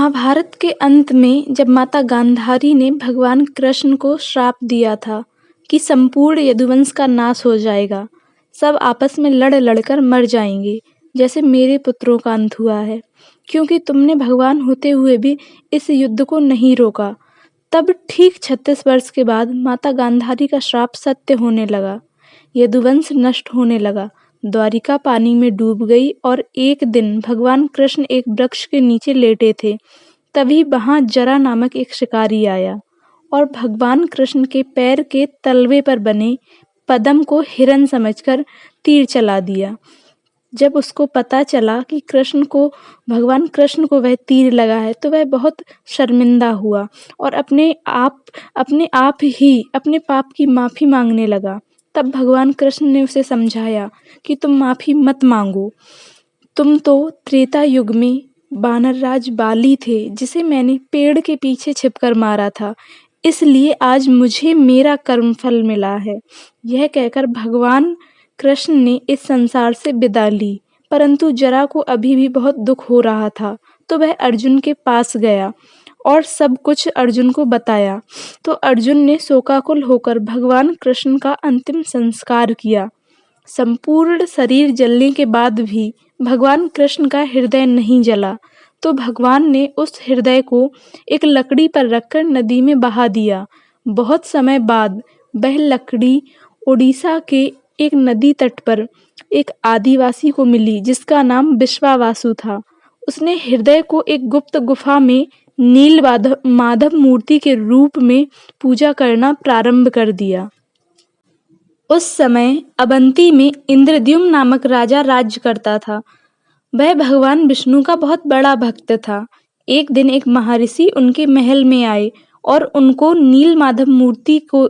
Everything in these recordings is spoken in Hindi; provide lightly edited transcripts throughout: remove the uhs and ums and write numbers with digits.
महाभारत के अंत में जब माता गांधारी ने भगवान कृष्ण को श्राप दिया था कि संपूर्ण यदुवंश का नाश हो जाएगा, सब आपस में लड़ लड़कर मर जाएंगे, जैसे मेरे पुत्रों का अंत हुआ है, क्योंकि तुमने भगवान होते हुए भी इस युद्ध को नहीं रोका। तब ठीक 36 वर्ष के बाद माता गांधारी का श्राप सत्य होने लगा। यदुवंश नष्ट होने लगा। द्वारिका पानी में डूब गई और एक दिन भगवान कृष्ण एक वृक्ष के नीचे लेटे थे। तभी वहां जरा नामक एक शिकारी आया और भगवान कृष्ण के पैर के तलवे पर बने पद्म को हिरन समझकर तीर चला दिया। जब उसको पता चला कि भगवान कृष्ण को वह तीर लगा है, तो वह बहुत शर्मिंदा हुआ और अपने आप ही अपने पाप की माफी मांगने लगा। तब भगवान कृष्ण ने उसे समझाया कि तुम माफी मत मांगो। तुम तो त्रेता युग में वानरराज बाली थे, जिसे मैंने पेड़ के पीछे छिपकर मारा था, इसलिए आज मुझे मेरा कर्मफल मिला है। यह कहकर भगवान कृष्ण ने इस संसार से विदा ली। परंतु जरा को अभी भी बहुत दुख हो रहा था, तो वह अर्जुन के पास गया और सब कुछ अर्जुन को बताया। तो अर्जुन ने शोकाकुल होकर भगवान कृष्ण का अंतिम संस्कार किया। संपूर्ण शरीर जलने के बाद भी भगवान कृष्ण का हृदय नहीं जला, तो भगवान ने उस हृदय को एक लकड़ी पर रखकर नदी में बहा दिया। बहुत समय बाद वह लकड़ी उड़ीसा के एक नदी तट पर एक आदिवासी को मिली, जिसका नाम विश्वावासु था। उसने हृदय को एक गुप्त गुफा में नील माधव मूर्ति के रूप में पूजा करना प्रारंभ कर दिया। उस समय अवंती में इंद्रद्युम्न नामक राजा राज्य करता था। वह भगवान विष्णु का बहुत बड़ा भक्त था। एक दिन एक महर्षि उनके महल में आए और उनको नील माधव मूर्ति को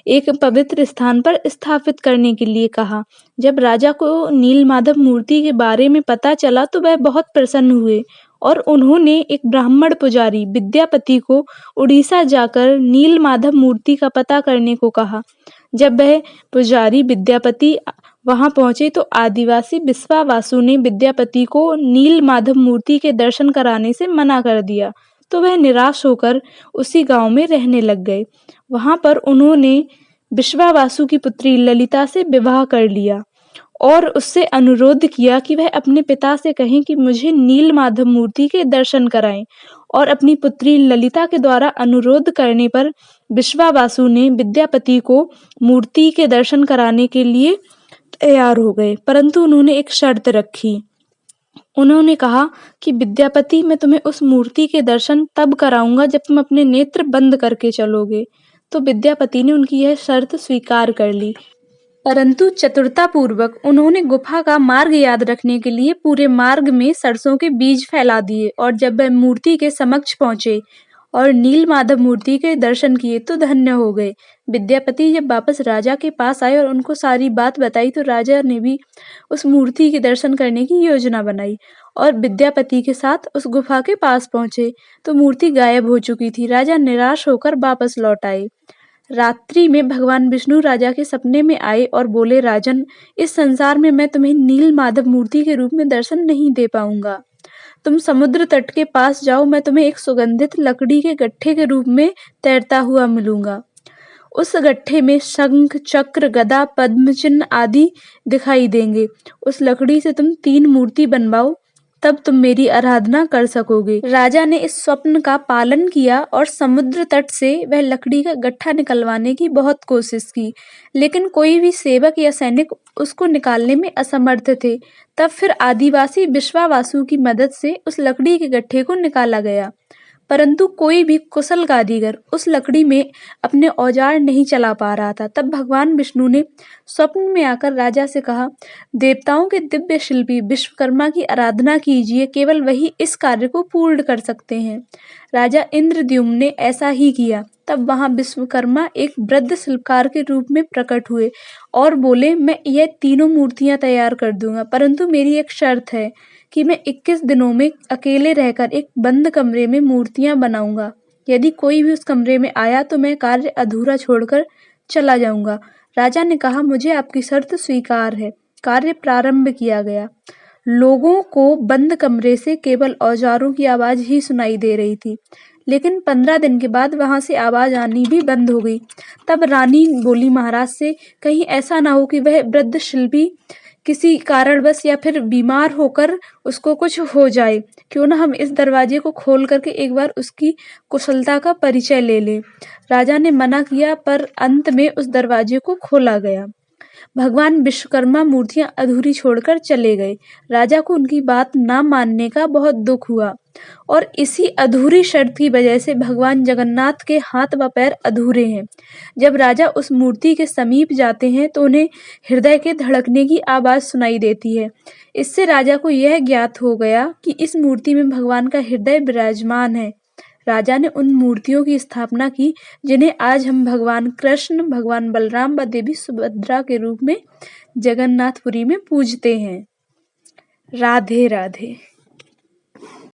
एक पवित्र स्थान पर स्थापित करने के लिए कहा। जब राजा को नील माधव मूर्ति के बारे में पता चला, तो वह बहुत प्रसन्न हुए और उन्होंने एक ब्राह्मण पुजारी विद्यापति को उड़ीसा जाकर नील माधव मूर्ति का पता करने को कहा। जब वह पुजारी विद्यापति वहां पहुंचे, तो आदिवासी विश्वावासु ने विद्यापति को नील माधव मूर्ति के दर्शन कराने से मना कर दिया। तो वह निराश होकर उसी गांव में रहने लग गए। वहां पर उन्होंने विश्वावासु की पुत्री ललिता से विवाह कर लिया और उससे अनुरोध किया कि वह अपने पिता से कहें कि मुझे नील माधव मूर्ति के दर्शन कराएं। और अपनी पुत्री ललिता के द्वारा अनुरोध करने पर विश्वावासु ने विद्यापति को मूर्ति के दर्शन कराने के लिए तैयार हो गए, परंतु उन्होंने एक शर्त रखी। उन्होंने कहा कि विद्यापति, मैं तुम्हें उस मूर्ति के दर्शन तब कराऊंगा जब तुम अपने नेत्र बंद करके चलोगे। तो विद्यापति ने उनकी यह शर्त स्वीकार कर ली, परंतु चतुरतापूर्वक उन्होंने गुफा का मार्ग याद रखने के लिए पूरे मार्ग में सरसों के बीज फैला दिए। और जब वह मूर्ति के समक्ष पहुंचे और नील माधव मूर्ति के दर्शन किए, तो धन्य हो गए। विद्यापति जब वापस राजा के पास आए और उनको सारी बात बताई, तो राजा ने भी उस मूर्ति के दर्शन करने की योजना बनाई और विद्यापति के साथ उस गुफा के पास पहुंचे, तो मूर्ति गायब हो चुकी थी। राजा निराश होकर वापस लौट आए। रात्रि में भगवान विष्णु राजा के सपने में आए और बोले, राजन, इस संसार में मैं तुम्हें नील माधव मूर्ति के रूप में दर्शन नहीं दे पाऊंगा। तुम समुद्र तट के पास जाओ, मैं तुम्हें एक सुगंधित लकड़ी के गट्ठे के रूप में तैरता हुआ मिलूंगा। उस गट्ठे में शंख, चक्र, गदा, पद्म चिन्ह आदि दिखाई देंगे। उस लकड़ी से तुम 3 मूर्ति बनवाओ, तब तुम मेरी आराधना कर सकोगे। राजा ने इस स्वप्न का पालन किया और समुद्र तट से वह लकड़ी का गट्ठा निकलवाने की बहुत कोशिश की, लेकिन कोई भी सेवक या सैनिक उसको निकालने में असमर्थ थे। तब फिर आदिवासी विश्वावासु की मदद से उस लकड़ी के गट्ठे को निकाला गया, परंतु कोई भी कुशल कारीगर उस लकड़ी में अपने औजार नहीं चला पा रहा था। तब भगवान विष्णु ने स्वप्न में आकर राजा से कहा, देवताओं के दिव्य शिल्पी विश्वकर्मा की आराधना कीजिए, केवल वही इस कार्य को पूर्ण कर सकते हैं। राजा इंद्रद्युम्न ने ऐसा ही किया। तब वहां विश्वकर्मा एक वृद्ध शिल्पकार के रूप में प्रकट हुए और बोले, मैं यह तीनों मूर्तियां तैयार कर दूंगा, परंतु मेरी एक शर्त है कि मैं 21 दिनों में अकेले रहकर एक बंद कमरे में मूर्तियां बनाऊंगा। यदि कोई भी उस कमरे में आया, तो मैं कार्य अधूरा छोड़कर चला जाऊंगा। राजा ने कहा, मुझे आपकी शर्त स्वीकार है। कार्य प्रारंभ किया गया। लोगों को बंद कमरे से केवल औजारों की आवाज ही सुनाई दे रही थी, लेकिन 15 दिन के बाद वहां से आवाज आनी भी बंद हो गई। तब रानी बोली महाराज से, कहीं ऐसा ना हो कि वह वृद्ध शिल्पी किसी कारणवश या फिर बीमार होकर उसको कुछ हो जाए। क्यों ना हम इस दरवाजे को खोल करके एक बार उसकी कुशलता का परिचय ले लें। राजा ने मना किया, पर अंत में उस दरवाजे को खोला गया। भगवान विश्वकर्मा मूर्तियां अधूरी छोड़कर चले गए। राजा को उनकी बात ना मानने का बहुत दुख हुआ, और इसी अधूरी शर्त की वजह से भगवान जगन्नाथ के हाथ व पैर अधूरे हैं। जब राजा उस मूर्ति के समीप जाते हैं तो उन्हें हृदय के धड़कने की आवाज सुनाई देती है। इससे राजा को यह ज्ञात हो गया कि इस मूर्ति में भगवान का हृदय विराजमान है। राजा ने उन मूर्तियों की स्थापना की जिन्हें आज हम भगवान कृष्ण, भगवान बलराम व देवी सुभद्रा के रूप में जगन्नाथपुरी में पूजते हैं। राधे राधे।